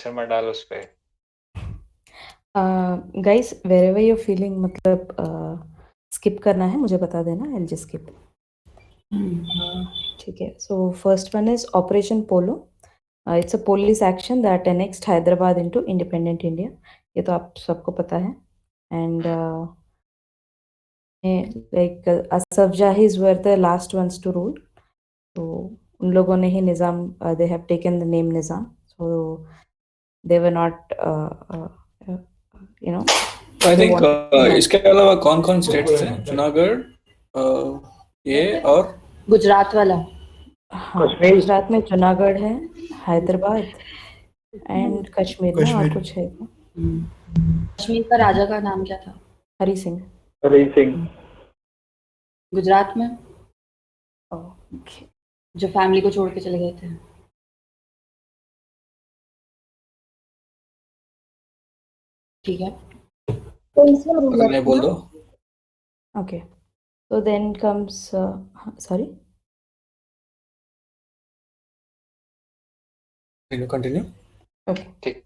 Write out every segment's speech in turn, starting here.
शर्मा डाल उस पे। गाइस वेरेवर यू फीलिंग मतलब स्किप करना है मुझे बता देना, आई जस्ट स्किप। ठीक है, so first one is operation polo. It's a police action that annexed Hyderabad into independent India. ये तो आप सबको पता है। And like Asaf Jahis were the last ones to rule. तो उन लोगों ने ही Nizam, they have taken the name Nizam, so they were not you know. I think इसके अलावा कौन कौन स्टेट्स हैं? जूनागढ़, ये और गुजरात वाला। हाँ, गुजरात में जूनागढ़ है, हैदराबाद एंड कश्मीर में और कुछ है। कश्मीर का राजा का नाम क्या था? हरी सिंह। हरी सिंह। गुजरात में ओके, जो फैमिली को छोड़ के चले गए थे। ठीक है, नहीं बोल दो। okay, so then comes sorry, Continue. okay,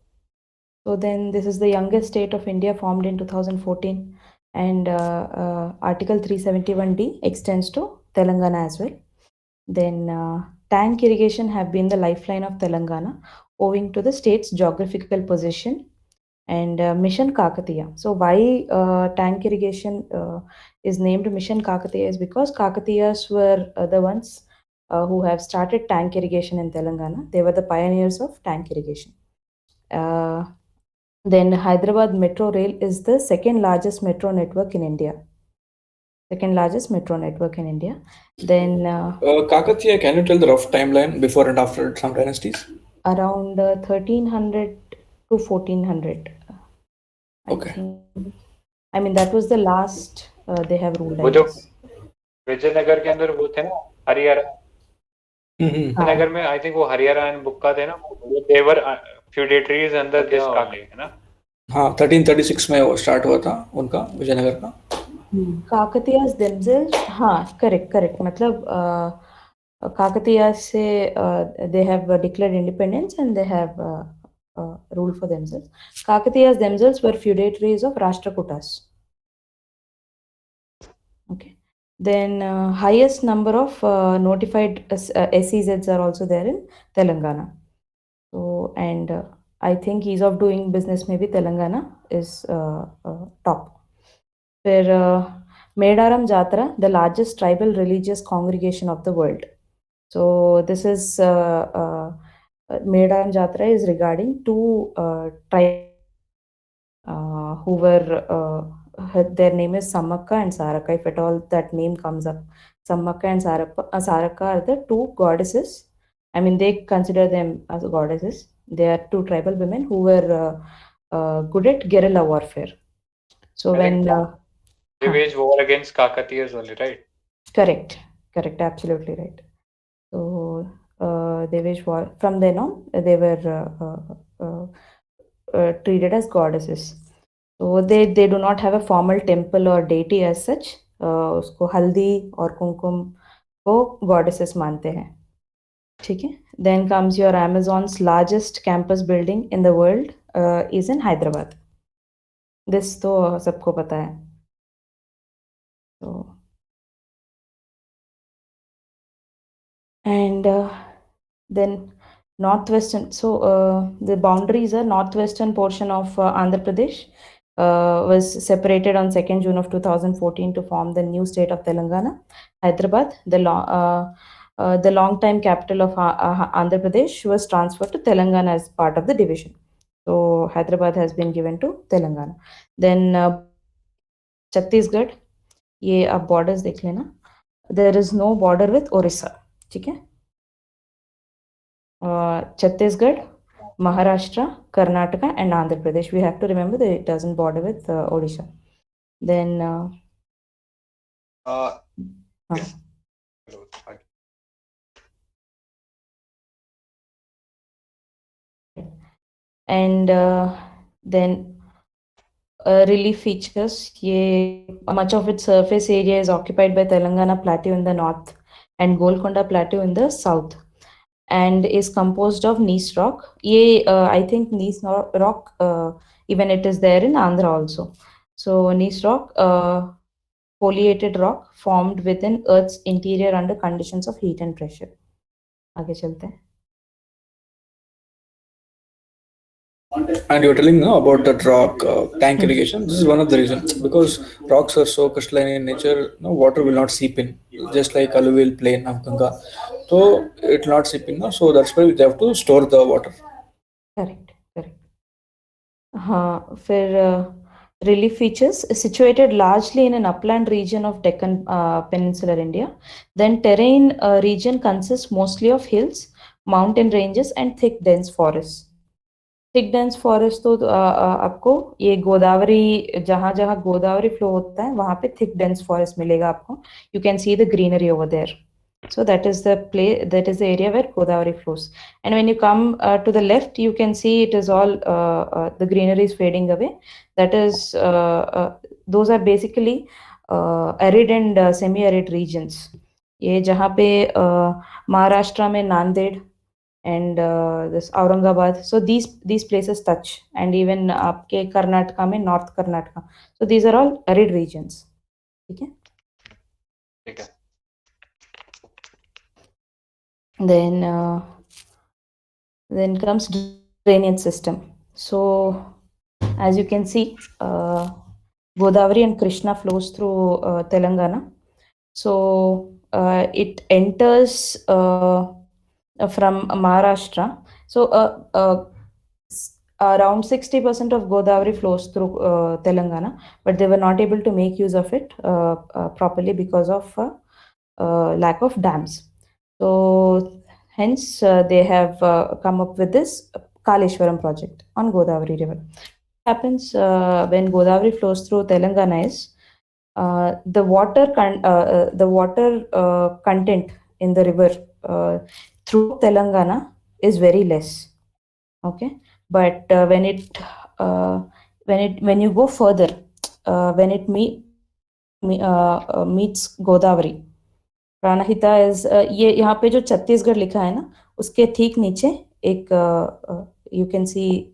so then this is the youngest state of India, formed in 2014, and article 371D extends to Telangana as well. Then tank irrigation have been the lifeline of Telangana owing to the state's geographical position and Mission Kakatiya. So why tank irrigation is named Mission Kakatiya is because Kakatiyas were the ones who have started tank irrigation in Telangana. They were the pioneers of tank irrigation. Then Hyderabad Metro Rail is the second largest metro network in India. Second largest metro network in India. Then Kakatiya, can you tell the rough timeline before and after some dynasties? Around 1300 to 1400. Okay. I mean that was the last they have ruled. वो जो विजयनगर के अंदर वो थे ना हरियाणा, विजयनगर में I think वो Haryana and बुक्का थे ना, वो देवर फ्यूडेटरीज अंदर दिस काके है ना। हाँ, 1336 में वो स्टार्ट हुआ था उनका विजयनगर का। काकतीयास themselves, हाँ करेक्ट मतलब काकतीयास से they have declared independence and they have ruled for themselves. Kakatiyas themselves were feudatories of Rashtrakutas. Okay. Then highest number of notified SEZs are also there in Telangana. So and I think ease of doing business maybe Telangana is top. Where Medaram Jatra, the largest tribal religious congregation of the world. So this is Medaram Jatra is regarding two tribes who were their name is Samakka and Saraka. If at all that name comes up, Samakka and Saraka are the two goddesses. I mean, they consider them as goddesses. They are two tribal women who were good at guerrilla warfare. So when they waged war against Kakatiyas only, right? Correct, absolutely right. So they waged war. From then on, they were treated as goddesses. So they do not have a formal temple or deity as such. उसको हल्दी और कुमकुम को goddesses मानते हैं. ठीक है. Then comes your Amazon's largest campus building in the world is in Hyderabad. This तो सबको पता है. So and then northwestern, so the boundaries are northwestern portion of Andhra Pradesh was separated on 2nd June of 2014 to form the new state of Telangana. Hyderabad, the long-time capital of Andhra Pradesh, was transferred to Telangana as part of the division. So Hyderabad has been given to Telangana. Then Chhattisgarh, ये आप borders देख लेना. There is no border with Orissa. ठीक है. Chhattisgarh, Maharashtra, Karnataka, and Andhra Pradesh. We have to remember that it doesn't border with Odisha. Then and then relief features. Much of its surface area is occupied by Telangana Plateau in the north and Golconda Plateau in the south. and is composed of gneiss rock. I think gneiss rock, even it is there in Andhra also. So gneiss rock, foliated rock formed within Earth's interior under conditions of heat and pressure. आगे चलते हैं. And you're telling about that rock tank irrigation. This is one of the reasons, because rocks are so crystalline in nature. Water will not seep in, just like alluvial plain of Ganga. So it will not seep in. So that's why they have to store the water. Correct. For relief features, situated largely in an upland region of Deccan Peninsular India. Then terrain region consists mostly of hills, mountain ranges, and thick dense forests. Thick dense forest तो आपको ये गोदावरी, जहां जहां Godavari flow होता है वहां पे thick dense forest मिलेगा आपको. You can see the greenery over there. So that is the area where Godavari flows. And when you come to the left, you can see it is all the greenery is fading away. That is those are basically arid and semi-arid regions. ये जहाँ पे महाराष्ट्र में Nanded and this Aurangabad, so these places touch, and even आपके कर्नाटका में North Karnataka. So these are all arid regions. ठीक है. Then comes drainage system. So as you can see, Godavari and Krishna flows through Telangana. So it enters from Maharashtra. So around 60% of Godavari flows through Telangana, but they were not able to make use of it properly because of lack of dams. So hence they have come up with this Kaleshwaram project on Godavari river. What happens when Godavari flows through Telangana is the water content in the river through Telangana is very less. Okay, but when you go further, when it meets Godavari, Pranhita is ये यहाँ पे जो छत्तीसगढ़ लिखा है ना, उसके ठीक नीचे एक you can see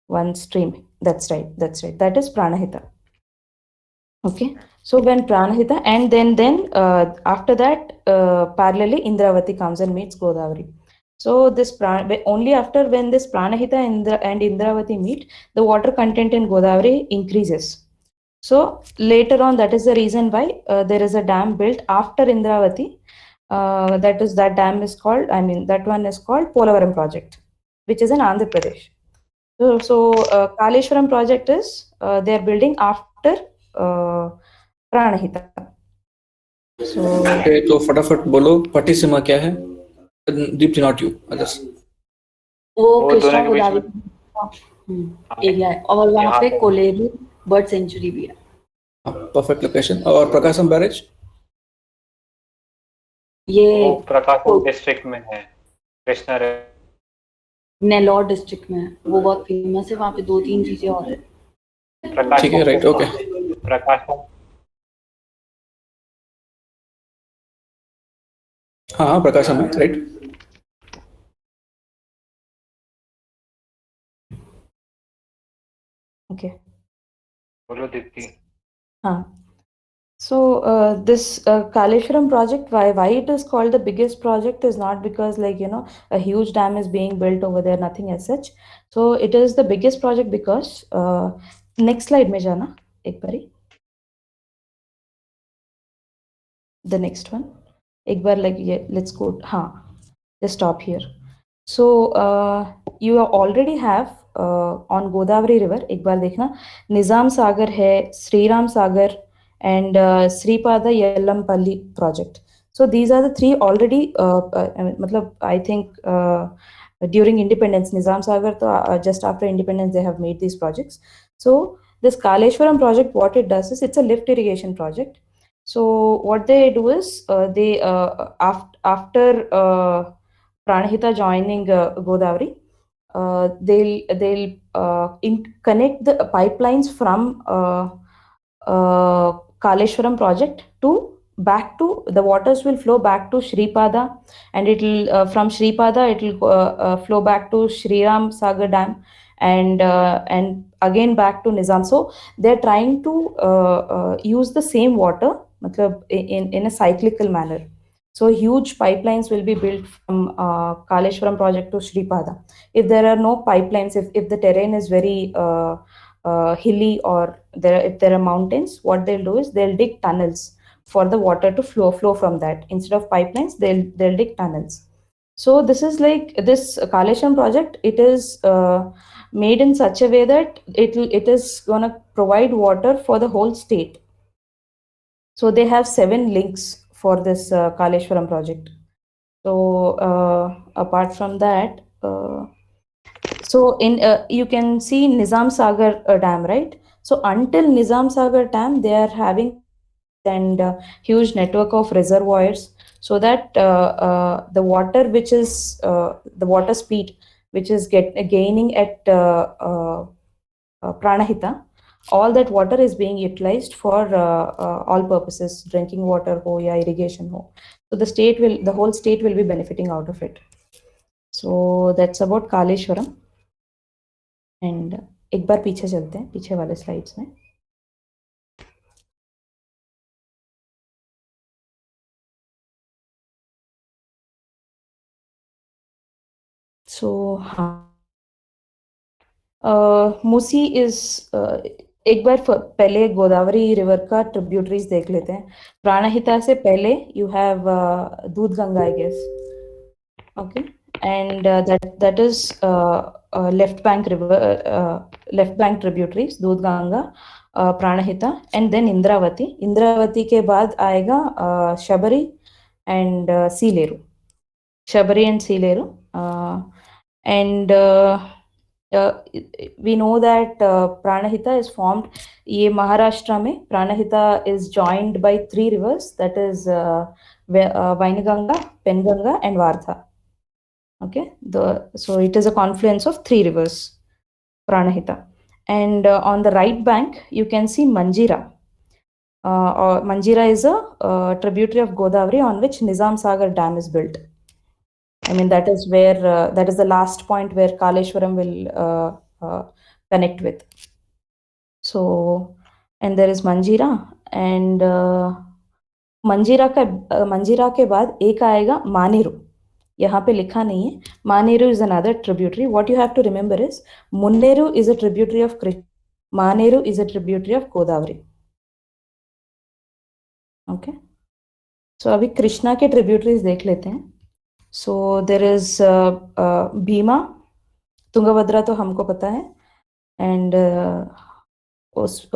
one stream. That's right. That is Pranahita. Okay. So when Pranahita, and then after that parallelly Indravati comes and meets Godavari. So this only after when this Pranahita and Indravati meet, the water content in Godavari increases. So later on, that is the reason why there is a dam built after Indravati. That dam is called, that one is called Polavaram project, which is in Andhra Pradesh. So Kaleshwaram project is they are building after Pranahita. So okay, तो फटाफट बोलो पट्टिसीमा क्या है? Deepti, not you, others. वो Krishna Godavari area है, और वहाँ पे कोलेरू बर्ड सेंचुरी भी है. Perfect location. और प्रकाशम बैरेज ये प्रकाशम डिस्ट्रिक्ट में है, कृष्णा नेल्लौर डिस्ट्रिक्ट में है. वो बहुत फेमस है. वहाँ पे 2-3 चीजें और है. ठीक है, राइट. ओके, प्रकाशम. हाँ प्रकाशम है, राइट. okay. बोलो Deepti. So this Kaleshwaram project, why it is called the biggest project is not because a huge dam is being built over there, nothing as such. So it is the biggest project because next slide mein jana ek bari. The next one ek bar let's go. Just stop here. So you already have on Godavari river, ek bar dekhna, Nizam Sagar hai, Sri Ram Sagar, and Sripada Yellampalli project. So these are the three already. I think during independence, Nizam Sagar, just after independence, they have made these projects. So this Kaleshwaram project, what it does is it's a lift irrigation project. So what they do is they after Pranahita joining Godavari, they'll connect the pipelines from Kaleshwaram project to back to the waters will flow back to Shripada, and it will from Shripada it will flow back to Shriram Sagar Dam, and again back to Nizam. So they're trying to use the same water, matlab, in a cyclical manner. So huge pipelines will be built from Kaleshwaram project to Shripada. If there are no pipelines, if the terrain is very hilly, or if there are mountains, what they'll do is they'll dig tunnels for the water to flow from that. Instead of pipelines, they'll dig tunnels. So this is like this Kaleshwaram project. It is made in such a way that it is gonna provide water for the whole state. So they have 7 links for this Kaleshwaram project. So apart from that, so in you can see Nizam Sagar Dam, right? So until Nizam Sagar Dam, they are having and huge network of reservoirs, so that the water which is the water speed which is gaining at Pranahita, all that water is being utilized for all purposes, drinking water ho ya irrigation ho. So the whole state will be benefiting out of it. So that's about Kaleshwaram. And एक बार पीछे चलते हैं, पीछे वाले slides में. So Musi is एक बार पहले Godavari river का ट्रिब्यूटरीज देख लेते हैं. प्राणहिता से पहले you have Doodh Ganga, I guess. Okay, and that is left bank tributaries, दूध गंगा, प्राणहिता, and then इंद्रावती के बाद आएगा Shabari and सीलेरू, Shabari and सीलेरू. And we know that Pranahita is formed. ये महाराष्ट्र में Pranahita is joined by 3 rivers, that is Vainganga, Penganga, and Vardha. Okay, so it is a confluence of 3 rivers, Pranahita. And on the right bank, you can see Manjira. Manjira is a tributary of Godavari on which Nizam Sagar Dam is built. I mean, that is where that is the last point where Kaleshwaram will connect with. So, and there is Manjira, and Manjira के बाद एक आएगा Maneru. यहाँ पे लिखा नहीं है. Maneru is another tributary. What you have to remember is Munneru is a tributary of Krishna. Maneru is a tributary of Godavari. Okay. So अभी कृष्णा के tributaries देख लेते हैं. So there is Bhima, Tungabhadra तो हमको पता है, and उस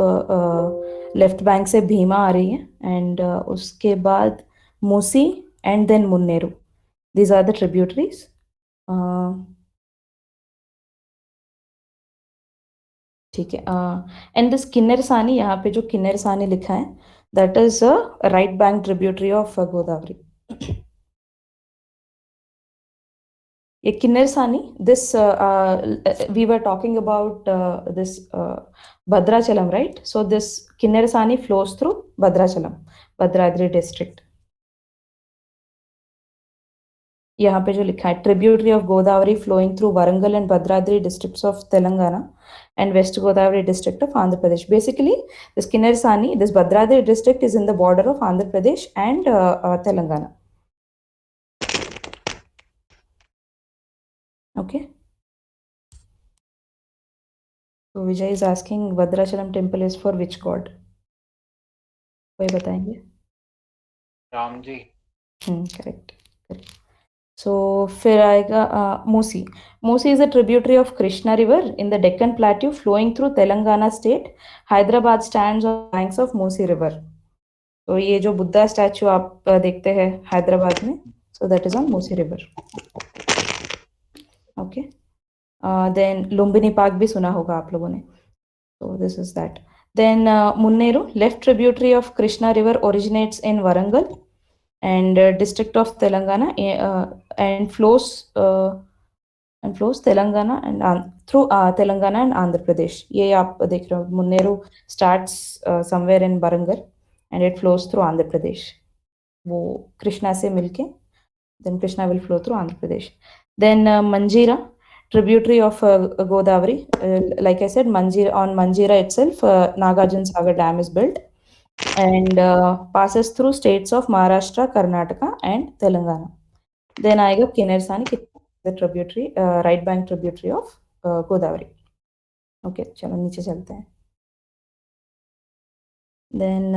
लेफ्ट बैंक से भीमा आ रही है, and उसके बाद Musi, and then Munneru. These are the tributaries. ठीक है. And this किन्नरसानी, यहाँ पे जो किन्नरसानी लिखा है, that is a right bank tributary of Godavari. Kinnarsani, this we were talking about this Bhadrachalam, right? So this Kinnarsani flows through Bhadrachalam, Bhadradri district. यहाँ पे जो लिखा है tributary of Godavari flowing through Warangal and Bhadradri districts of Telangana and West Godavari district of Andhra Pradesh. Basically, this Kinnarsani, this Bhadradri district is in the border of Andhra Pradesh and Telangana. Okay. So Vijay is asking Bhadrachalam temple is for which god? कोई बताएंगे? Ram ji. Correct. So फिर आएगा Musi. Musi is a tributary of Krishna River in the Deccan Plateau flowing through Telangana state. Hyderabad stands on the banks of Musi River. तो ये जो Buddha statue आप देखते हैं हैदराबाद में, so that is on Musi River. Okay. Then Lumbini Park भी सुना होगा आप लोगों ने. So this is that. Then Munneru, left tributary of Krishna River, originates in Warangal and district of Telangana and flows Telangana and through Telangana and Andhra Pradesh. ये आप देख रहे हो, Munneru starts somewhere in Warangal and it flows through Andhra Pradesh. वो कृष्णा से मिलके then Krishna will flow through Andhra Pradesh. Then Manjira, tributary of Godavari. Like I said, on Manjira itself, Nagarjuna Sagar Dam is built and passes through states of Maharashtra, Karnataka, and Telangana. Then आएगा Kinnarsani, the tributary, right bank tributary of Godavari. Okay, चलो नीचे चलते हैं. Then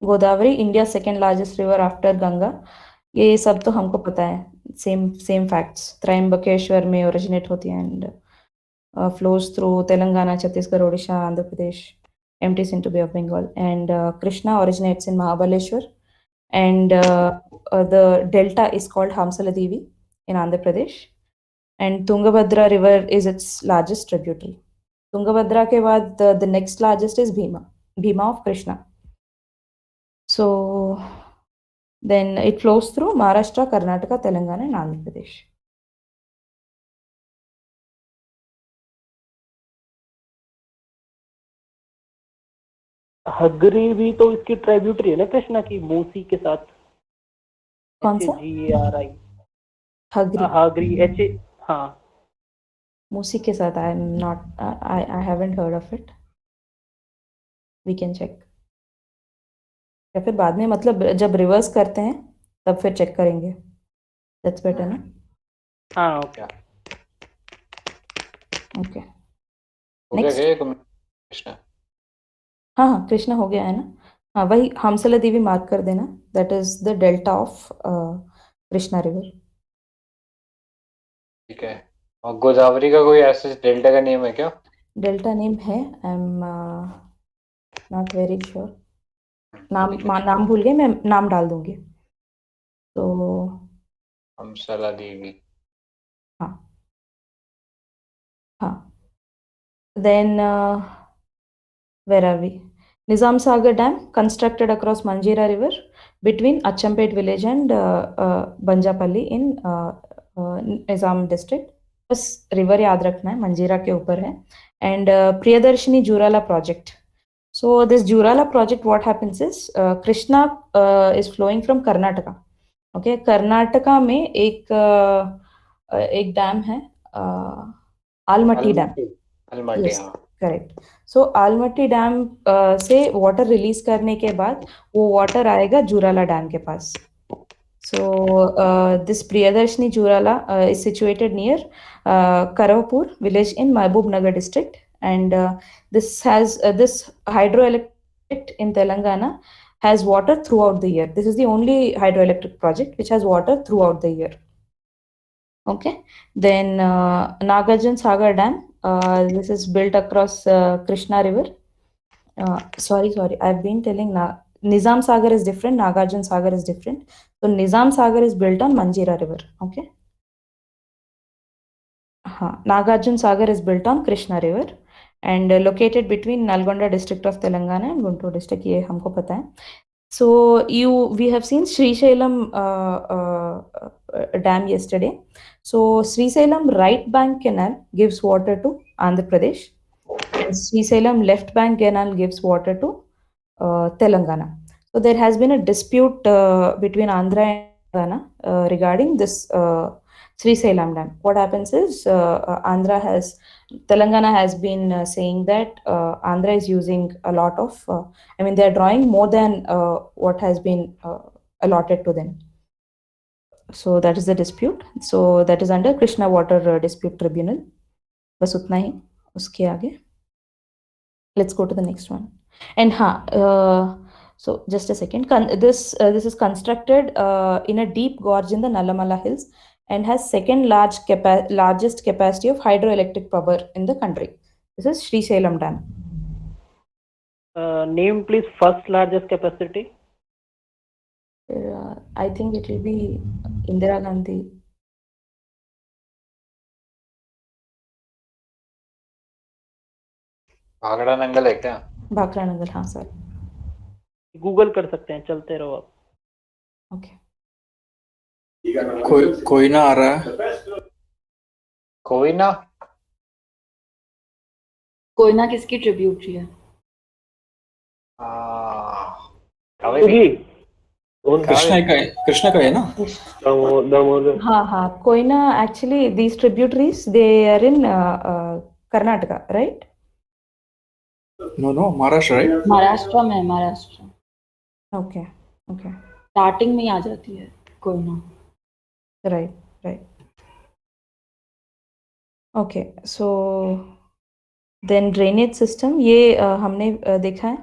Godavari, India's second largest river after Ganga. ये सब तो हमको पता है. Same facts. त्रयंबकेश्वर में originate होती है and flows through Telangana, Chhattisgarh, Odisha, Andhra Pradesh, empties into Bay of Bengal. And Krishna originates in Mahabaleshwar. And the delta is called Hamsala Devi in Andhra Pradesh. And Tungabhadra river is its largest tributary. Tungabhadra के बाद the next largest is Bhima of Krishna. So then it flows through Maharashtra, Karnataka, Telangana, and Andhra Pradesh. Hagari भी तो इसकी tributary है ना कृष्णा की, मूसी के साथ. कौन सा? HGRI हगरी. हगरी H. हाँ, मूसी के साथ I am not, I haven't heard of it. We can check. या फिर बाद में, मतलब जब रिवर्स करते हैं तब फिर चेक करेंगे. That's better ना? हाँ, ओके. Okay. हो गया Next. क्या कृष्णा? हाँ, कृष्णा हो गया है ना. हाँ, वही हमसला देवी मार्क कर देना. That is the delta of Krishna river. ठीक है. और गोदावरी का कोई ऐसे डेल्टा का नेम है क्या? डेल्टा नेम है. I am not very sure. नाम भूल गए, मैं नाम डाल दूंगी. तो हमसला देवी. हाँ. Then where are we? Nizam Sagar Dam, constructed across Manjira River between Achampet village and Banjapalli in Nizam district. बस रिवर याद रखना है, मंजीरा के ऊपर है. And Priyadarshini Jurala project. So this Jurala project, what happens is Krishna is flowing from Karnataka. Okay, Karnataka में एक डैम है, Almatti dam. Almatti. Yes, correct. So Almatti dam से वाटर रिलीज करने के बाद वो वाटर आएगा जूराला डैम के पास. So this Priyadarshini Jurala is situated near Karavapur village in Mahbubnagar district, and this has this hydroelectric in Telangana has water throughout the year. This is the only hydroelectric project which has water throughout the year. Okay. Then Nagarjuna Sagar Dam. This is built across Krishna River. Sorry, I've been telling Nizam Sagar is different, Nagarjuna Sagar is different. So Nizam Sagar is built on Manjira River. Okay. Nagarjuna Sagar is built on Krishna River and located between Nalgonda district of Telangana and Guntur district. ये हमको पता है. So we have seen Srisailam dam yesterday. So Srisailam right bank canal gives water to Andhra Pradesh, and Srisailam left bank canal gives water to Telangana. So there has been a dispute between Andhra and Telangana regarding this Srisailam dam. What happens is Telangana has been saying that Andhra is using a lot of, they are drawing more than what has been allotted to them. So that is the dispute. So that is under Krishna Water Dispute Tribunal. बस उतना ही. उसके आगे let's go to the next one. And so just a second. This is constructed in a deep gorge in the Nallamala Hills and has second largest capacity of hydroelectric power in the country. This is Srisailam Dam. Name please first largest capacity. I think it will be Indira Gandhi. Bhakra Nangal है क्या? भाखड़ा नंगल, हाँ sir. Google कर सकते हैं, चलते रहो आप. Okay. कोई ना आ रहा है. कोयना किसकी ट्रिब्यूटरी है? कृष्णा का है ना? दामोदर हाँ, Koyna actually these tributaries they are in Karnataka, right? No, Maharashtra, right? Maharashtra में, महाराष्ट्र Okay. स्टार्टिंग में ही आ जाती है Koyna. Right. Okay, so then drainage system ये हमने देखा है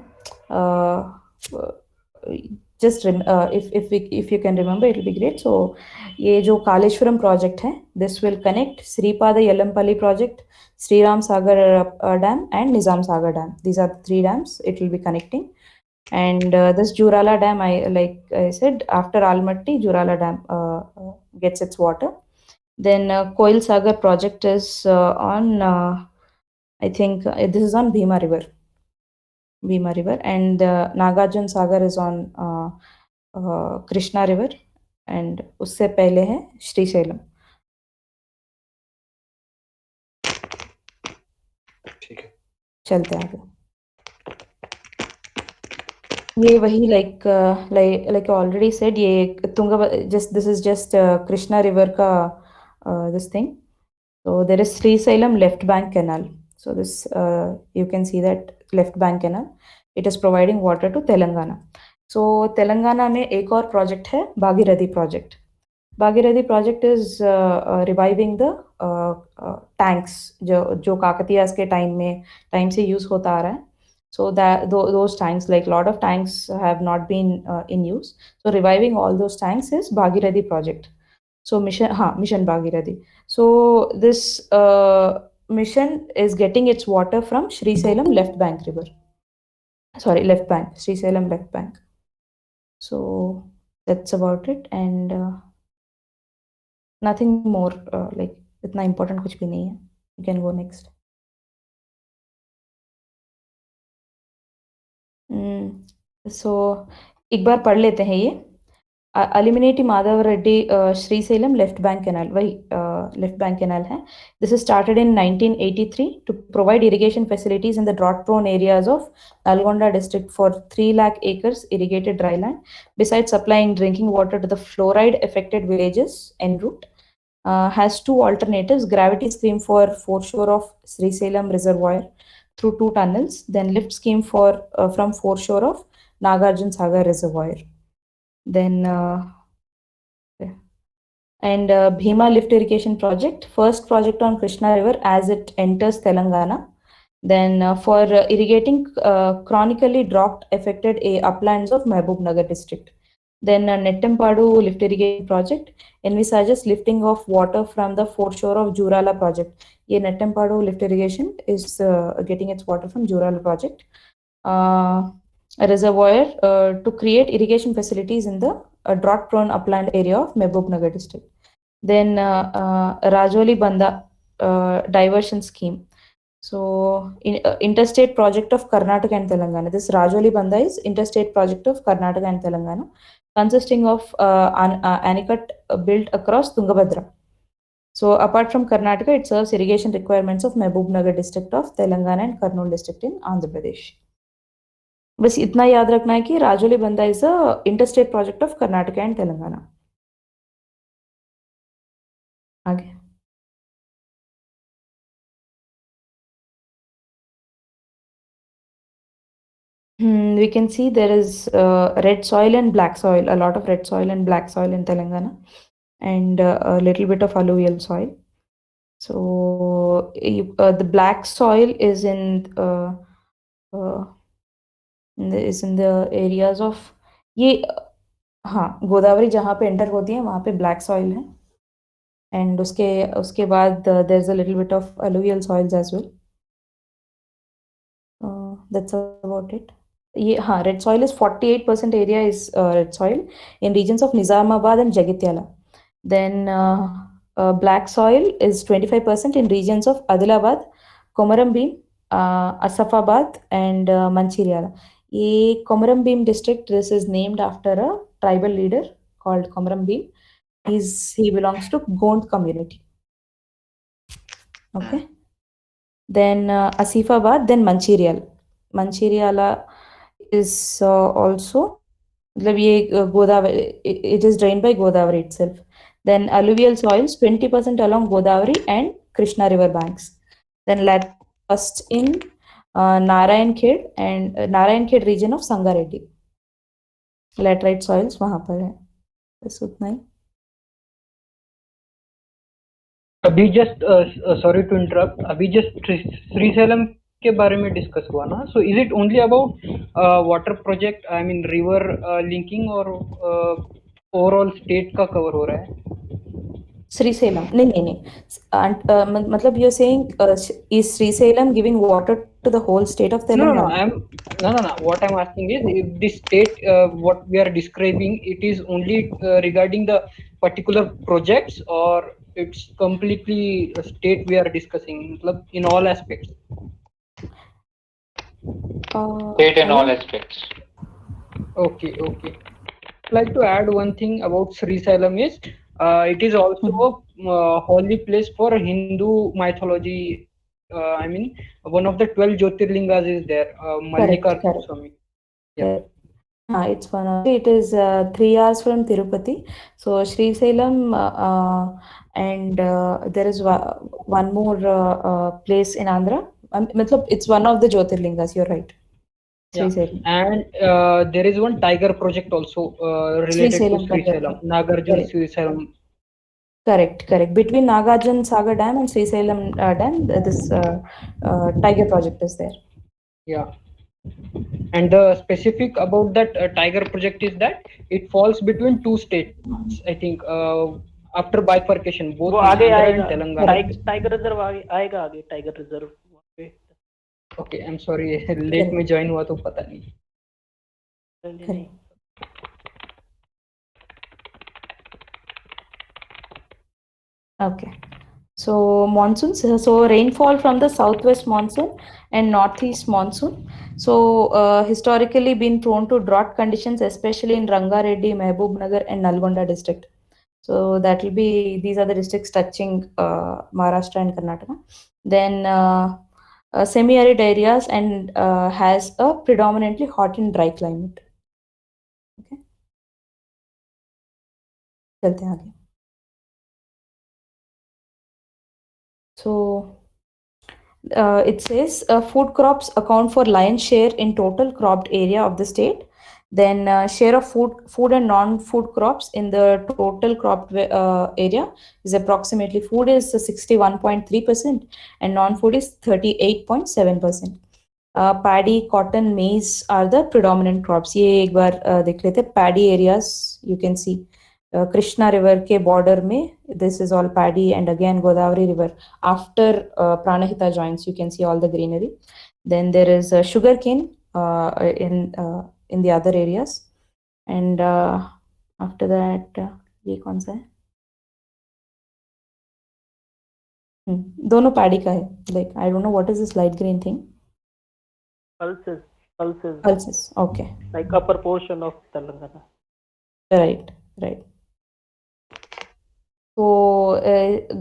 just if you can remember it will be great. So ये जो कालेश्वरम project है, this will connect Sripada Yelampalli project, Sri Ram Sagar dam and Nizam Sagar dam. These are the 3 dams it will be connecting. And this Jurala dam, like I said, after Almaty, Jurala dam gets its water. Then Koil Sagar project is on, I think this is on Bhima River, and Nagarjun Sagar is on Krishna River, and उससे पहले है श्रीशैलम। ठीक है, चलते आगे। ये वही like already said, ये this is just Krishna River का this thing. So there is Srisailam left bank canal. So this you can see that left bank canal. It is providing water to Telangana. So Telangana में एक और project है Bhagirathi project. Bhagirathi project is reviving the tanks जो काकतीयास के time से use होता आ रहा है. So that those tanks, like lot of tanks have not been in use. So reviving all those tanks is Bhagirathi project. So mission Bhagirathi. So this mission is getting its water from Srisailam left bank river. Sorry, left bank, Srisailam left bank. So that's about it, and nothing more like इतना important कुछ भी नहीं है. You can go next. So एक बार पढ़ लेते हैं ये. Aliminati Madhava Reddy Srisailam left bank canal, वही left bank canal है. This is started in 1983 to provide irrigation facilities in the drought prone areas of Nalgonda district for 3 lakh acres irrigated dry land, besides supplying drinking water to the fluoride affected villages en route. Has 2 alternatives: gravity scheme for foreshore of Srisailam reservoir through 2 tunnels, then lift scheme for from foreshore of Nagarjun Sagar reservoir. Then Bhima lift irrigation project, first project on Krishna River as it enters Telangana. Then for irrigating chronically drought affected uplands of Mahbubnagar district. Then Nettampadu lift irrigation project envisages lifting of water from the foreshore of Jurala project. Ye Nettampadu lift irrigation is getting its water from Jurala project. A reservoir to create irrigation facilities in the drought-prone upland area of Mahbubnagar district. Then Rajoli Banda diversion scheme. So interstate project of Karnataka and Telangana. This Rajoli Banda is interstate project of Karnataka and Telangana, consisting of Anicut built across Tungabhadra. So apart from Karnataka, it serves irrigation requirements of Mahbubnagar district of Telangana and Kurnool district in Andhra Pradesh. बस इतना याद रखना है कि राजौली बंदा is a interstate project of Karnataka and Telangana. आगे we can see there is red soil and black soil, a lot of red soil and black soil in Telangana, and a little bit of alluvial soil. So the black soil is in the areas of ये हाँ गोदावरी जहाँ पे enter होती है वहाँ पे black soil है, and उसके बाद there is a little bit of alluvial soils as well. That's about it. ये हाँ red soil is 48% area is red soil in regions of Nizamabad and Jagitiala. Then black soil is 25% in regions of Adilabad, Komaram Bhim, Asafabad and Mancheriala. ये Komaram Bhim district, this is named after a tribal leader called Komaram Bhim. He belongs to Gond community. Okay. Then Asifabad, then Mancherial. Mancheriala is also मतलब ये Godavari, it is drained by Godavari itself. Then alluvial soils 20% along Godavari and Krishna river banks. Then first in Narayan Khed and Narayan Khed region of Sangareddy. Laterite soils वहां पर है. बस उतना ही. अभी just sorry to interrupt, अभी just Srisailam के बारे में डिस्कस हुआ ना. So is it only about water project, I mean river linking, और ओवरऑल स्टेट का कवर हो रहा है? Srisalam. नहीं. मतलब you're saying is Srisalam giving water to the whole state of Telangana? No. What I'm asking is, if the state, what we are describing, it is only regarding the particular projects, or it's completely a state we are discussing, मतलब in all aspects? State in all aspects. Okay. I'd like to add one thing about Srisalam is, it is also a holy place for Hindu mythology. I mean, one of the 12 Jyotirlingas is there, Mallikarjuna Swami. Yeah. It's one of it is 3 hours from Tirupati. So Srisalam and there is one more place in Andhra. It's one of the Jyotirlingas. You're right. Srisalam. And there is one tiger project also related to Srisalam, Nagarjuna Srisalam. Correct. Between Nagarjuna Sagar Dam and Srisalam Dam, this tiger project is there. Yeah. And the specific about that tiger project is that it falls between two states, I think, after bifurcation, both Andhra and Telangana. Tiger reserve आएगा आगे, tiger reserve. Okay, I'm sorry, late में join हुआ तो पता नहीं. Okay. So monsoons. So rainfall from the southwest monsoon and northeast monsoon. So historically been prone to drought conditions, especially in Rangareddy, Mahbubnagar, and Nalgonda district. So that will be, these are the districts touching Maharashtra and Karnataka. Then semi-arid areas and has a predominantly hot and dry climate. Okay. चलते हैं आगे. So it says food crops account for lion's share in total cropped area of the state. Then share of food and non-food crops in the total cropped area is approximately, food is 61.3% and non-food is 38.7%. Paddy, cotton, maize are the predominant crops. ये एक बार देख लेते. Paddy areas you can see. Krishna river के border में, this is all paddy, and again Godavari river after Pranahita joins, you can see all the greenery. Then there is sugarcane in the other areas, and after that ये कौन सा है? दोनों paddy का है. Like I don't know what is this light green thing. Pulses. Okay. Like upper portion of Telangana. Right. So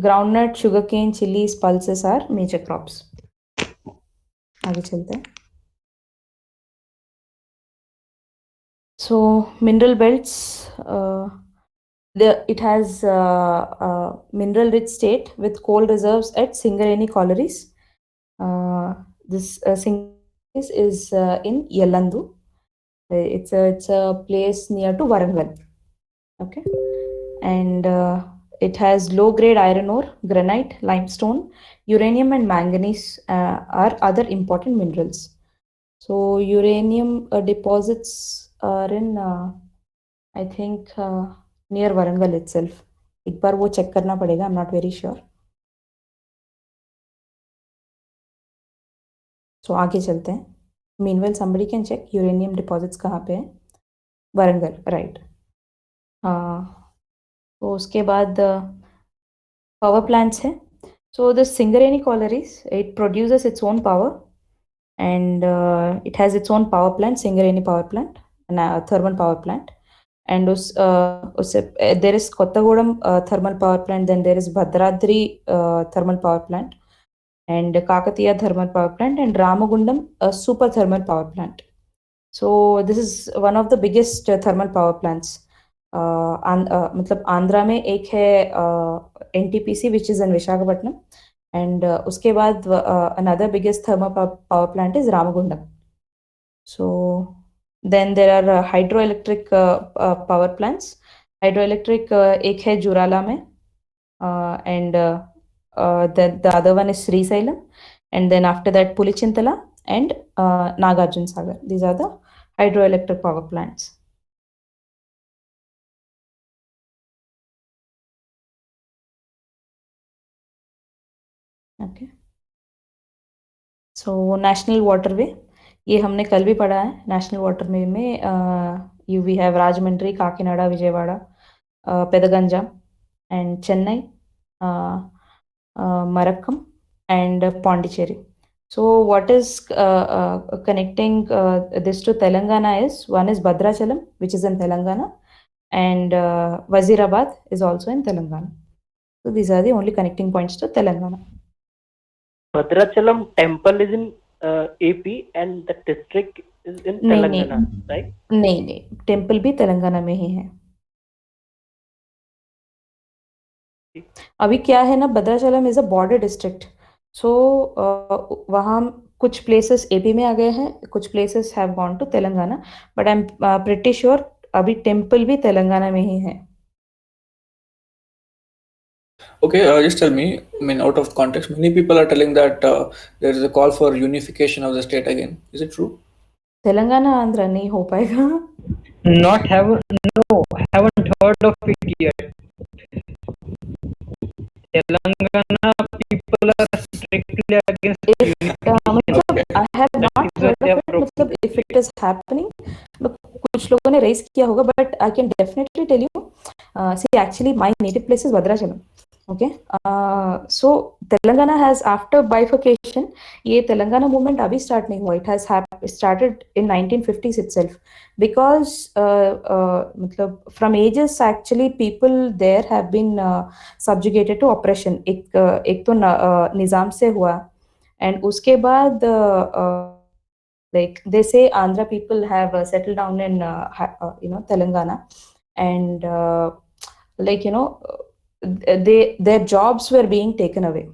groundnut, sugarcane, chilies, pulses are major crops. आगे चलते हैं. So mineral belts, it has mineral rich state with coal reserves at Singareni collieries. This Singareni is in Yellandu. It's a place near to Warangal. Okay. And it has low-grade iron ore, granite, limestone, uranium, and manganese are other important minerals. So uranium deposits are in, I think, near Warangal itself. एक बार वो check करना पड़ेगा. I'm not very sure. So आगे चलते हैं. Meanwhile, somebody can check uranium deposits कहाँ पे है. Warangal, right. तो उसके बाद power plants है. So the Singareni collieries, it produces its own power, and it has its own power plant, Singareni power plant, and thermal power plant. And there is Kottagudam thermal power plant. Then there is Bhadradri thermal power plant, and Kakatiya thermal power plant, and Ramagundam super thermal power plant. So this is one of the biggest thermal power plants. मतलब आंध्रा में एक है NTPC which is in Visakhapatnam, and उसके बाद another biggest thermal power plant is Ramagundam. So then there are hydroelectric power plants. Hydroelectric एक है जुराला में, and the other one is Srisailam, and then after that Pulichintala and Nagarjuna Sagar. These are the hydroelectric power plants. Okay. So national waterway, ये हमने कल भी पढ़ा है. National waterway में we have Rajahmundry, Kakinada, Vijayawada, Pedaganja, and Chennai, Marakkam, and Pondicherry. So what is connecting this to Telangana is, one is Bhadrachalam, which is in Telangana, and Wazirabad is also in Telangana. So these are the only connecting points to Telangana. Bhadrachalam temple is in AP and the district is in Telangana, right? नहीं, temple भी तेलंगाना में ही है. अभी क्या है ना, Bhadrachalam is a border district. So वहाँ कुछ प्लेसेस एपी में आ गए हैं, कुछ places have gone to Telangana, but I am pretty sure अभी टेम्पल भी तेलंगाना में ही है. Okay, just tell me, I mean, out of context, many people are telling that there is a call for unification of the state again. Is it true? Telangana Andhra नहीं हो पाएगा. Haven't heard of it yet. Telangana people are strictly against मतलब I have not heard of it. मतलब if it is happening, कुछ लोगों ने raise किया होगा, but I can definitely tell you. See, actually, my native place is Bhadrachalam. Okay, so Telangana has, after bifurcation, ये Telangana movement अभी start नहीं हुआ. It has started in 1950s itself, because मतलब from ages actually people there have been subjugated to oppression. एक तो निजाम से हुआ, and उसके बाद like they say Andhra people have settled down in Telangana, and like their jobs were being taken away.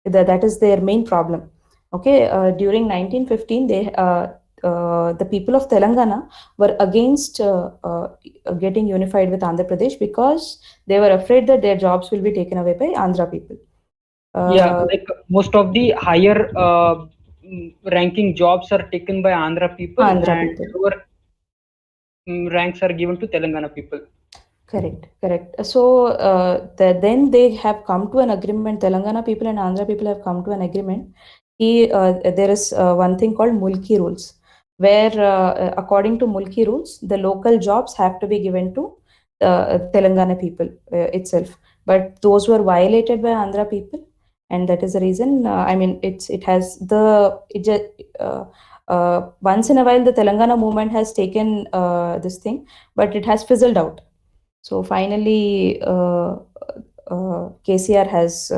That is their main problem. Okay, during 1915 they the people of Telangana were against getting unified with Andhra Pradesh, because they were afraid that their jobs will be taken away by Andhra people. Like most of the higher ranking jobs are taken by Andhra people, and lower ranks are given to Telangana people. Correct. So then they have come to an agreement. Telangana people and Andhra people have come to an agreement. There is one thing called Mulki rules, where according to Mulki rules, the local jobs have to be given to Telangana people itself. But those were violated by Andhra people, and that is the reason. I mean, once in a while the Telangana movement has taken this thing, but it has fizzled out. So finally, KCR has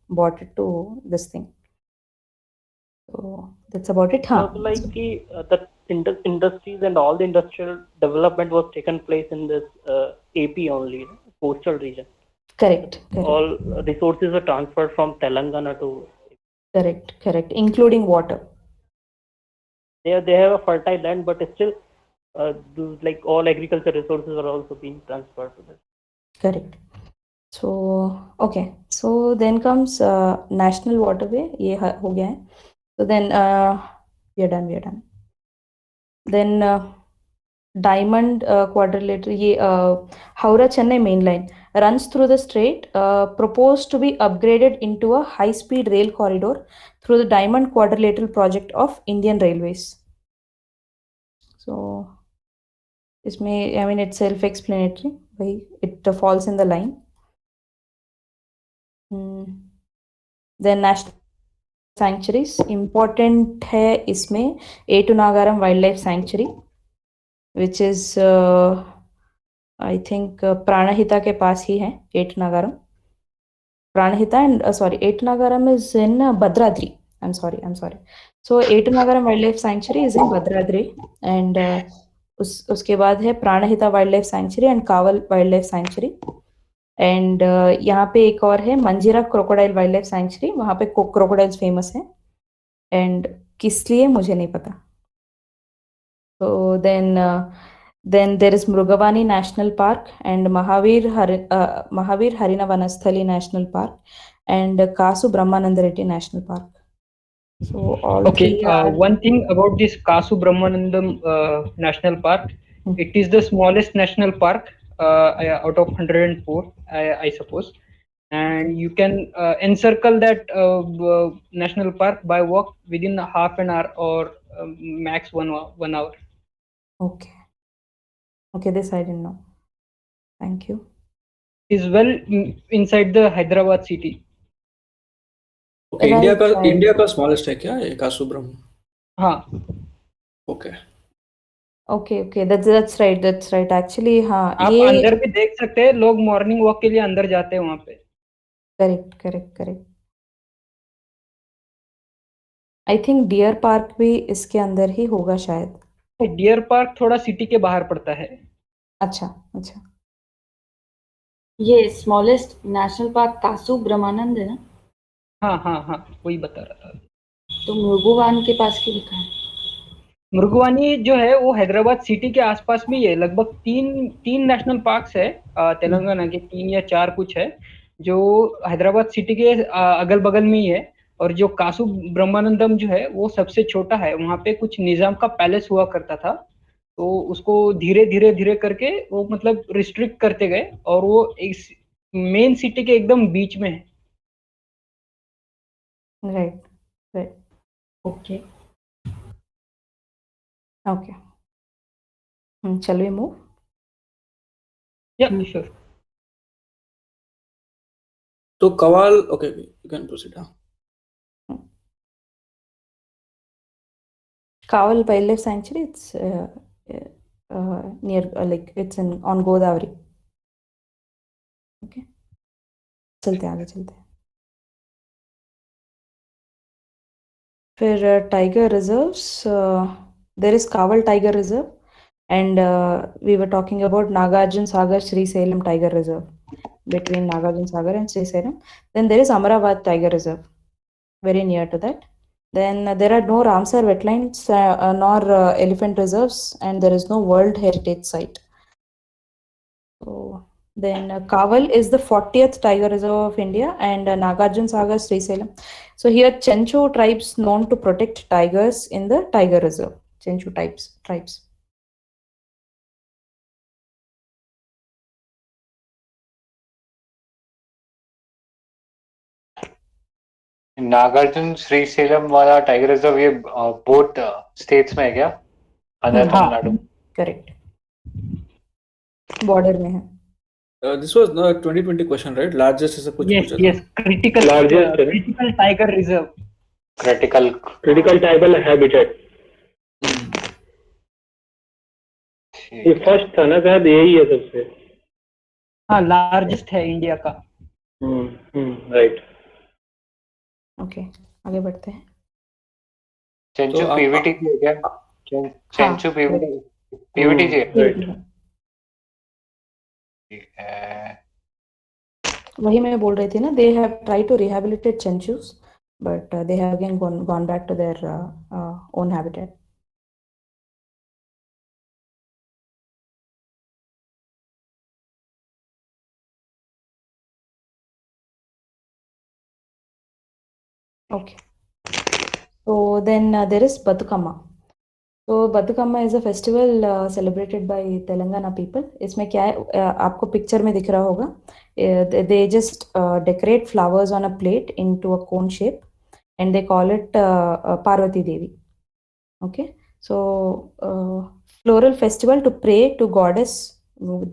bought it to this thing. So that's about it. So like the industries and all the industrial development was taken place in this AP only, coastal region. Correct. All resources are transferred from Telangana to. Correct, including water. They have a fertile land, but still, like all agriculture resources are also being transferred to this. Correct. So okay, so then comes national waterway. ये हो गया है. So then we are done. Then Diamond Quadrilateral, ये Howrah Chennai main line runs through the strait, proposed to be upgraded into a high-speed rail corridor through the Diamond Quadrilateral project of Indian Railways. So इसमें, I mean, it's self-explanatory. It falls in the line. Then national sanctuaries, important है इसमें A2 Nagaram Wildlife Sanctuary, which is I think Pranahita के पास ही है A2 Nagaram. Pranahita and A2 Nagaram is in Bhadradri. I'm sorry. So Etunagaram Wildlife Sanctuary is in Bhadradri, and उसके बाद है Pranahita wildlife sanctuary and Kawal wildlife sanctuary, and यहाँ पे एक और है मंजीरा क्रोकोडाइल वाइल्ड लाइफ सेंचुरी, वहाँ पे क्रोकोडाइल्स फेमस है, एंड किस लिए मुझे नहीं पता. So then there is Mrugavani National Park and Mahavir Harina Vanasthali National Park and Kasu Brahmananda Reddy National Park. So all Okay, three are... one thing about this Kasu Brahmanandam National Park, it is the smallest national park out of 104, I suppose, and you can encircle that national park by walk within half an hour or max 1 hour. Okay. Okay, this I didn't know. Thank you. Is well inside the Hyderabad city. Okay, Right, India का smallest है क्या ये कासुब्रह्म? हाँ. Okay. Okay, that's right. Actually, हाँ, आप ये अंदर भी देख सकते हैं, लोग मॉर्निंग वॉक के लिए अंदर जाते हैं वहाँ पे. Correct. I think deer park भी इसके अंदर ही होगा शायद. डियर पार्क थोड़ा सिटी के बाहर पड़ता है. अच्छा. ये स्मॉलेस्ट नेशनल पार्क कासु ब्रह्मानंद है ना? हाँ, वही बता रहा था. तो मुर्गुवान के पास क्यों लिखा है? मुर्गुवानी जो है वो हैदराबाद सिटी के आसपास में ही है. लगभग तीन नेशनल पार्क्स है तेलंगाना के, 3 या 4 कुछ है जो हैदराबाद सिटी के अगल बगल में ही है. और जो कासु ब्रह्मानंदम जो है वो सबसे छोटा है. वहाँ पे कुछ निजाम का पैलेस हुआ करता था, तो उसको धीरे करके वो मतलब रिस्ट्रिक्ट करते गए और वो इस मेन सिटी के एकदम बीच में है. Right. Okay. Shall we move? Yeah, sure. तो Kawal, okay, you can proceed. Kaval Wildlife Sanctuary, it's near, like it's on Godavari. Okay. चलते हैं. फिर tiger reserves, there is Kaval Tiger Reserve, and we were talking about Nagarjun Sagar Sri Salem Tiger Reserve, between Nagarjun Sagar and Sri Salem. Then there is Amaravad Tiger Reserve, very near to that. Then there are no Ramsar wetlands nor elephant reserves, and there is no World Heritage Site. So then Kaval is the 40th Tiger Reserve of India, and Nagarjun Sagar Sri Salem. So here Chenchu tribes known to protect tigers in the Tiger Reserve. Chenchu tribes. Nagarjuna Srisailam वाला tiger reserve ये both states में है क्या? Andhra Tamil Nadu. Correct. Border में है. This was the 2020 question, right? Largest ऐसा कुछ पूछा था. Yes, critical tiger reserve. critical tribal habitat. ये फर्स्ट था ना शायद, यही है सबसे. हाँ, लार्जेस्ट है इंडिया का. राइट. ओके, आगे बढ़ते हैं. चेंचू पीवीटी है क्या? चेंचू पीवीटी जी. वही मैं बोल रही थी ना, they have tried to rehabilitate Chenchus, but they have again gone back to their own habitat. Okay. So then there is Batukama. So Batukama is a festival celebrated by Telangana people. इसमें क्या है, आपको picture में दिख रहा होगा. They just decorate flowers on a plate into a cone shape, and they call it Parvati Devi. Okay, so floral festival to pray to goddess,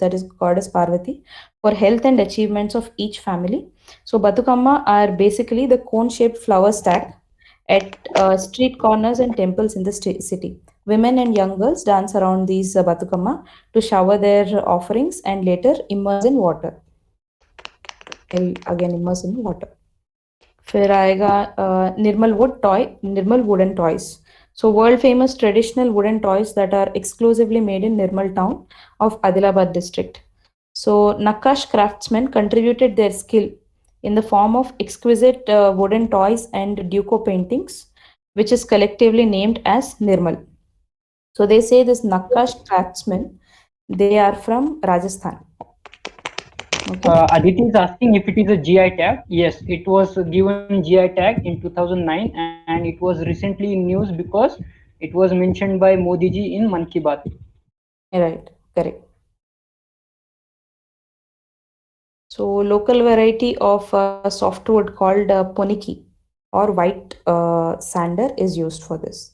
that is goddess Parvati, for health and achievements of each family. So Batukama are basically the cone-shaped flower stack at street corners and temples in the city. Women and young girls dance around these Batukama to shower their offerings and later immerse in water. Again immerse in water. फिर आएगा निर्मल wooden toys. So world famous traditional wooden toys that are exclusively made in Nirmal town of Adilabad district. So Nakash craftsmen contributed their skill in the form of exquisite wooden toys and duco paintings, which is collectively named as Nirmal. So they say this Nakash craftsmen, they are from Rajasthan. Okay. Aditi is asking if it is a GI tag. Yes, it was given GI tag in 2009, and it was recently in news because it was mentioned by Modi ji in Man Ki Baat. Right, correct. So local variety of softwood called poniki or white sander is used for this.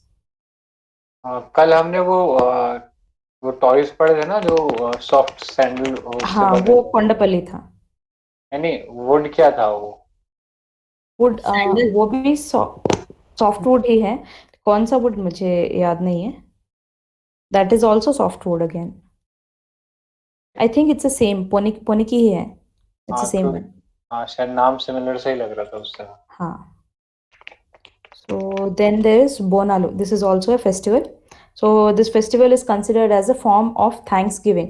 कल हमने वो toys पढ़े थे ना जो soft sandal हाँ, वो कोंडापल्ली था. नहीं, वुड क्या था वो? वुड वो भी सॉफ्टवुड ही है. कौन सा वुड मुझे याद नहीं है. That is also softwood again. I think it's the same पोनिकी ही है. It's the same one. हाँ, शायद नाम सिमिलर से ही लग रहा था उससे. हाँ. So then there is Bonalu. This is also a festival. So this festival is considered as a form of thanksgiving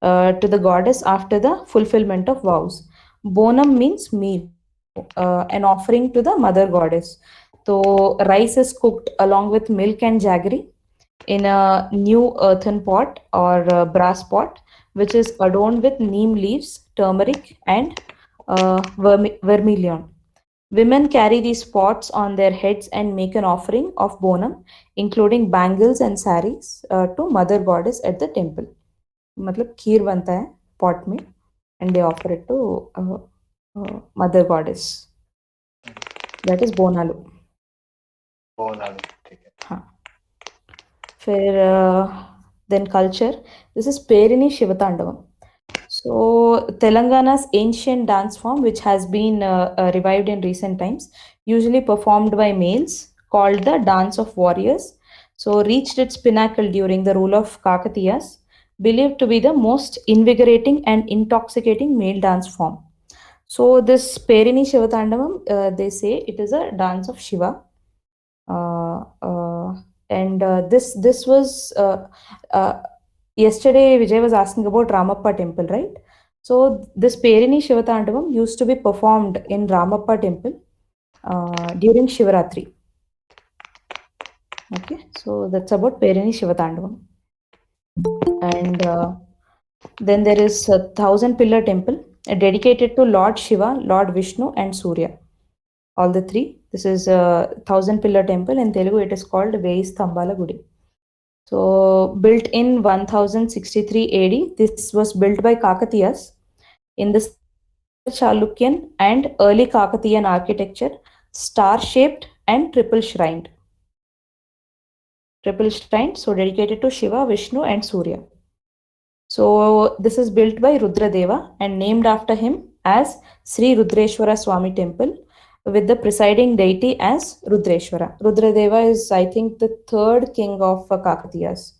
to the goddess after the fulfillment of vows. Bonam means meal, an offering to the mother goddess. So rice is cooked along with milk and jaggery in a new earthen pot or brass pot, which is adorned with neem leaves, turmeric, and vermilion. Women carry these pots on their heads and make an offering of bonum, including bangles and saris, to mother goddess at the temple. मतलब खीर बनता है pot में and they offer it to mother goddess. That is bonalu. Bonalu, ठीक है. हाँ. फिर then culture. This is Perini Shivatandavam. So Telangana's ancient dance form, which has been revived in recent times, usually performed by males, called the Dance of Warriors. So reached its pinnacle during the rule of Kakatiyas, believed to be the most invigorating and intoxicating male dance form. So this Perini Shivatandavam, they say it is a dance of Shiva. And this was yesterday Vijay was asking about Ramappa temple, right? So this Perini Shivatandavam used to be performed in Ramappa temple during Shivaratri. Okay, so that's about Perini Shivatandavam. And then there is a 1,000 pillar temple dedicated to Lord Shiva, Lord Vishnu, and Surya. All the three. This is a 1,000 pillar temple. In Telugu, it is called Veyi Stambala Gudi. So built in 1063 AD, this was built by Kakatiyas in the Chalukyan and early Kakatiyan architecture, star-shaped and triple shrined. So dedicated to Shiva, Vishnu, and Surya. So this is built by Rudradeva and named after him as Sri Rudreshwara Swami Temple, with the presiding deity as Rudreshwara. Rudradeva is, I think, the third king of Kakatiyas.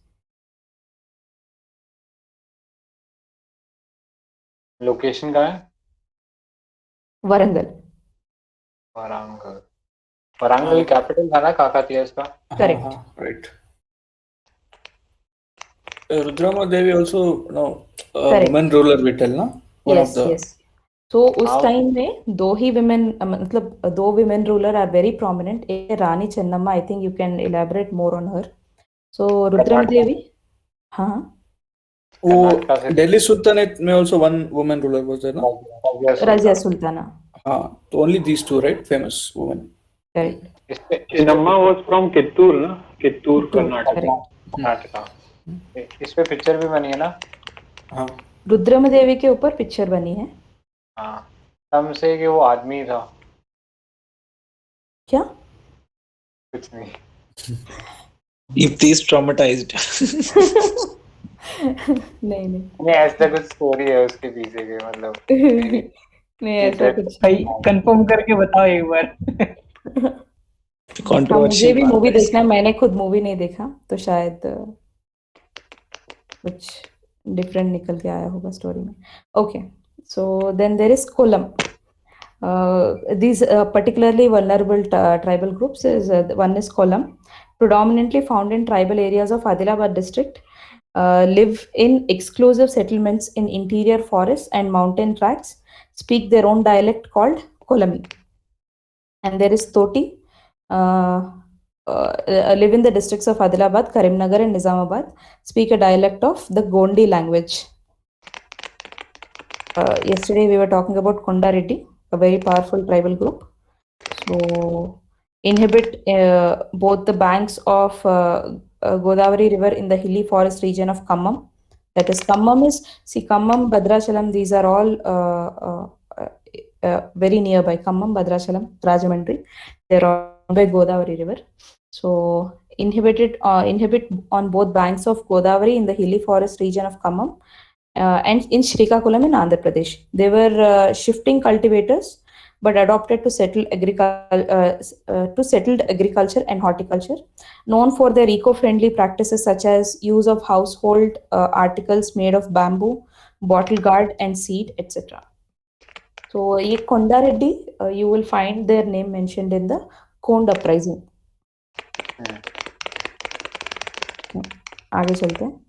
Location कहाँ है? Warangal. वरांगल capital था ना काकातीयस का? Correct. Right. Rudrama Devi also, woman ruler we tell, na? Yes. So उस time में दो ही women, मतलब दो women ruler are very prominent. एक रानी Channamma, I think you can elaborate more on her. So Rudrama Devi, हाँ. वो Delhi Sultanate में also one woman ruler was there, no? Razia Sultana. हाँ, तो only these two, right? Famous women. Correct. Chinnamma was from Kittur ना? कित्तूर कर्नाटका. इस पे picture भी बनी है ना? हाँ. रुद्रम देवी के ऊपर पिक्चर बनी है. हाँ. हम से कि वो आदमी था. क्या? कुछ नहीं. Deepti is traumatized. नहीं ऐसा कुछ स्टोरी है उसके पीछे के, मतलब नहीं ऐसा कुछ भाई कंफर्म करके बताओ एक बार. मुझे भी मूवी देखना है, मैंने खुद मूवी नहीं देखा तो शायद कुछ डिफरेंट निकल के आया होगा स्टोरी में. Okay, so then there is Kolam. These particularly vulnerable tribal groups is one is Kolam, predominantly found in tribal areas of Adilabad district, live in exclusive settlements in interior forests and mountain tracts, speak their own dialect called Kolami. And there is Toti, live in the districts of Adilabad, Karimnagar and Nizamabad, speak a dialect of the Gondi language. Yesterday we were talking about Konda Reddy, a very powerful tribal group. So inhabit both the banks of Godavari river in the hilly forest region of Khammam. That is Khammam Bhadrachalam, these are all very nearby. Khammam, Bhadrachalam, Rajahmundry, they're all by Godavari river. So inhabit on both banks of Godavari in the hilly forest region of Khammam and in Srikakulam in Andhra Pradesh. They were shifting cultivators but adopted to settled agriculture and horticulture, known for their eco-friendly practices such as use of household articles made of bamboo, bottle gourd and seed, etc. So, ye Konda Reddy, you will find their name mentioned in the Kond uprising. आगे चलते हैं.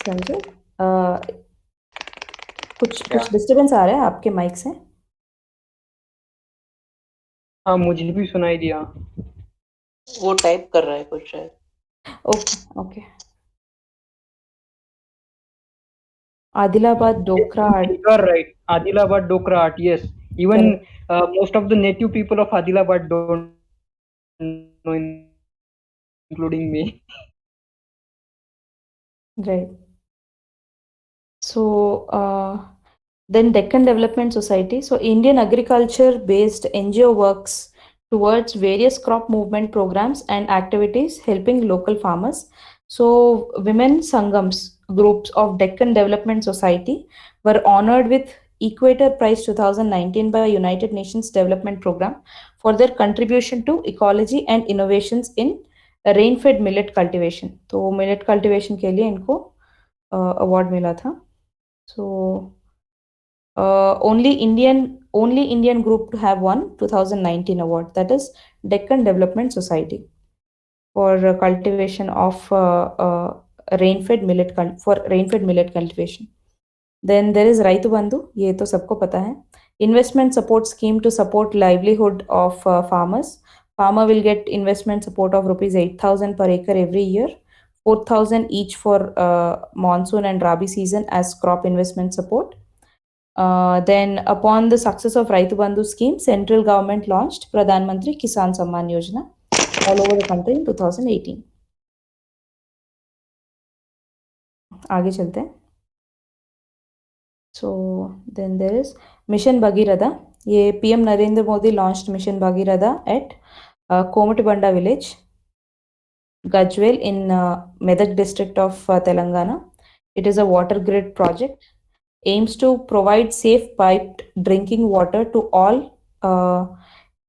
समझे? कुछ disturbance आ रहा है आपके mic से? हाँ, मुझे भी सुनाई दिया. वो टाइप कर रहा है कुछ शायद. Okay. Adilabad Dokra art. You are right. Adilabad Dokra art. Yes. Even most of the native people of Adilabad don't know, including me. Right. So then Deccan Development Society. So Indian agriculture-based NGO works towards various crop movement programs and activities helping local farmers. So women Sangams groups of Deccan Development Society were honored with Equator Prize 2019 by United Nations Development Program for their contribution to ecology and innovations in rain-fed millet cultivation. तो millet cultivation के लिए इनको award मिला था. So only Indian group to have won 2019 award, that is Deccan Development Society for cultivation of rain-fed millet cultivation. Then there is Raitu Bandhu, ये तो सबको पता है. Investment support scheme to support livelihood of farmers. Farmer will get investment support of rupees 8,000 per acre every year, 4,000 each for monsoon and rabi season as crop investment support. Then upon the success of Raitu Bandhu scheme, central government launched Pradhan Mantri Kisan Samman Yojana all over the country in 2018. आगे चलते हैं. So then there is Mission Bhagiratha. ये PM Narendra Modi launched Mission Bhagiratha at Komatibanda village, Gajwel in Medak district of Telangana. It is a water grid project, aims to provide safe piped drinking water to all,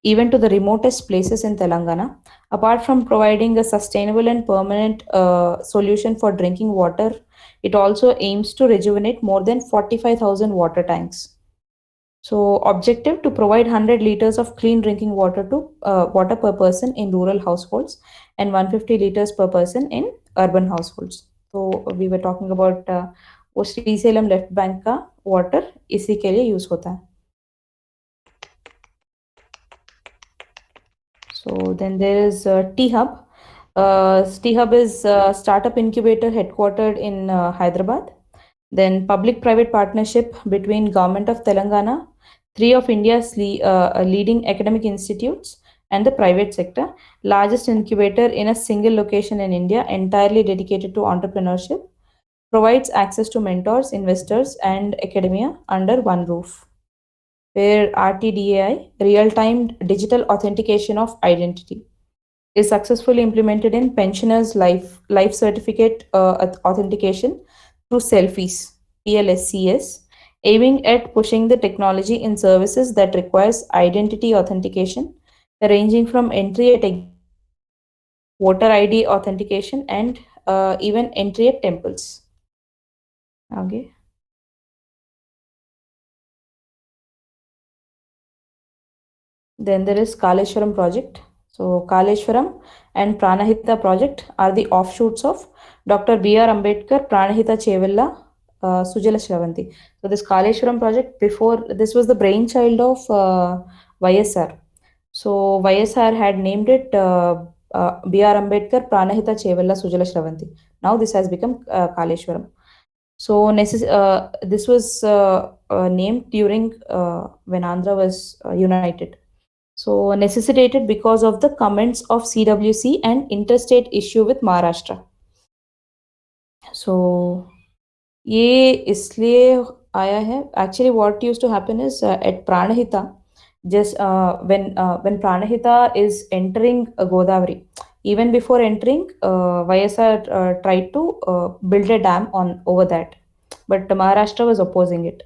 even to the remotest places in Telangana. Apart from providing a sustainable and permanent solution for drinking water, it also aims to rejuvenate more than 45,000 water tanks. So objective to provide 100 liters of clean drinking water to water per person in rural households and 150 liters per person in urban households. So we were talking about वो Srisailam left bank का water इसी के लिए use होता है. So then there is T-Hub. T-Hub is a startup incubator headquartered in Hyderabad. Then public-private partnership between Government of Telangana, 3 of India's leading academic institutes and the private sector. Largest incubator in a single location in India, entirely dedicated to entrepreneurship. Provides access to mentors, investors and academia under one roof. Where RTDAI, real-time digital authentication of identity, is successfully implemented in pensioners' life certificate authentication through selfies, PLSCS, aiming at pushing the technology in services that requires identity authentication, ranging from entry at voter ID authentication and even entry at temples. Okay. Then there is Kaleshwaram project. So Kaleshwaram and Pranahita project are the offshoots of Dr. B.R. Ambedkar, Pranahita Chevella, Sujala Shravanti. So this Kaleshwaram project, before this was the brainchild of YSR. So YSR had named it B.R. Ambedkar, Pranahita Chevella, Sujala Shravanti. Now this has become Kaleshwaram. So this was named during when Andhra was united. So necessitated because of the comments of CWC and interstate issue with Maharashtra. So ये इसलिए आया है. Actually what used to happen is at Pranahita, just when Pranahita is entering Godavari, even before entering, YSR tried to build a dam over that, but Maharashtra was opposing it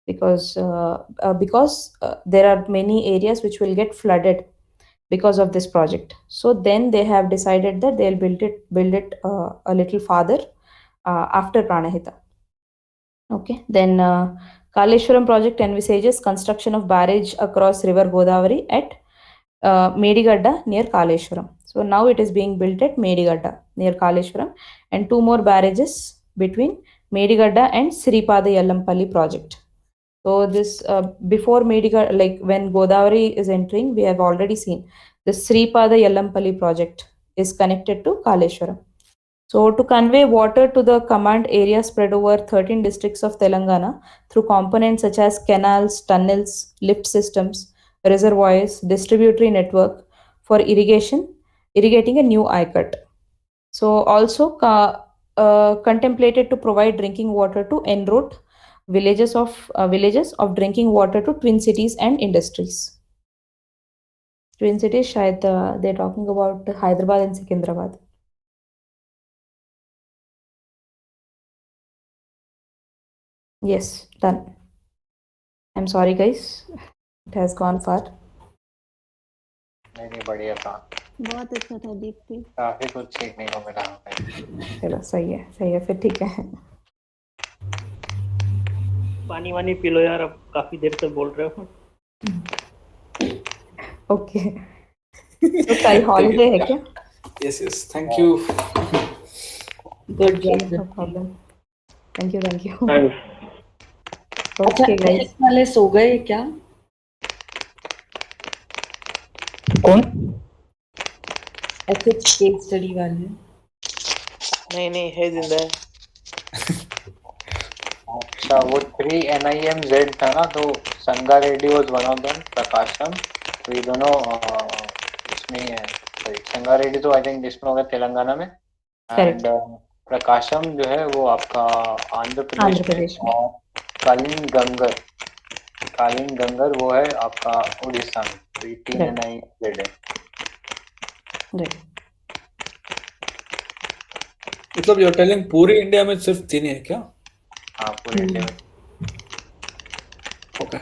because there are many areas which will get flooded because of this project. So then they have decided that they'll build it a little farther after Pranahita. Okay, then Kaleshwaram project envisages construction of barrage across river Godavari at Medigadda near Kaleshwaram. So now it is being built at Medigadda near Kaleshwaram, and 2 more barrages between Medigadda and Sripada Yellampalli project. So this before Medigadda, like when Godavari is entering, we have already seen the Sripada Yellampalli project is connected to Kaleshwaram. So to convey water to the command area spread over 13 districts of Telangana through components such as canals, tunnels, lift systems, reservoirs, distributory network for irrigating a new ICUT. So also contemplated to provide drinking water to en route villages of drinking water to Twin Cities and industries. Twin Cities, shayad they're talking about Hyderabad and Secunderabad. Yes, done. I'm sorry, guys. It has gone far. नहीं बढ़िया था, बहुत अच्छा था दीप्ति. काफी कुछ सीखने को मिला हमें. चलो सही है फिर ठीक है. पानी वानी पी लो यार, अब काफी देर से बोल रहे हो. ओके. तो कल हॉलीडे है क्या? Yes, thank you. Good job. No problem. Thank you. अच्छा, Okay, guys. ethics वाले सो गए क्या? कौन? Ethics case study वाले. नहीं है जिंदा है. अच्छा, वो 3 NIMZ था ना, तो Sanga Reddy was one of them, Prakasam, तो ये दोनों इसमें ही है. संगा रेड्डी तो आई थिंक इसमें होगा तेलंगाना में, एंड प्रकाशम जो है वो आपका आंध्र प्रदेश में, और कालीन गंगर वो है आपका उड़ीसा में. तो ये 3 NIMZ है. मतलब you're telling पूरी इंडिया में सिर्फ 3 है क्या? हाँ, पूरे इंडिया में. Okay.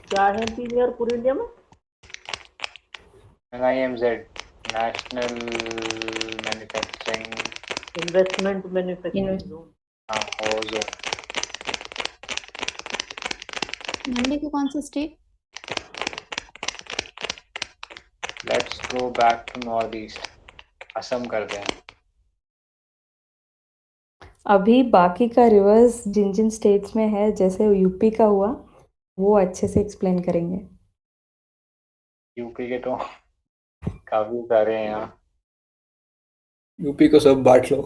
क्या है 3 यार पूरी इंडिया में? NIMZ, national manufacturing investment manufacturing zone. हाँ, वो जो मंडी का कौन सा state? Let's go back to north east. Assam करते हैं. अभी बाकी का रिवर्स जिन स्टेट्स में है, जैसे यूपी का हुआ, वो अच्छे से एक्सप्लेन करेंगे. यूपी के तो काफी सारे हैं यहाँ. यूपी को सब बांट लो.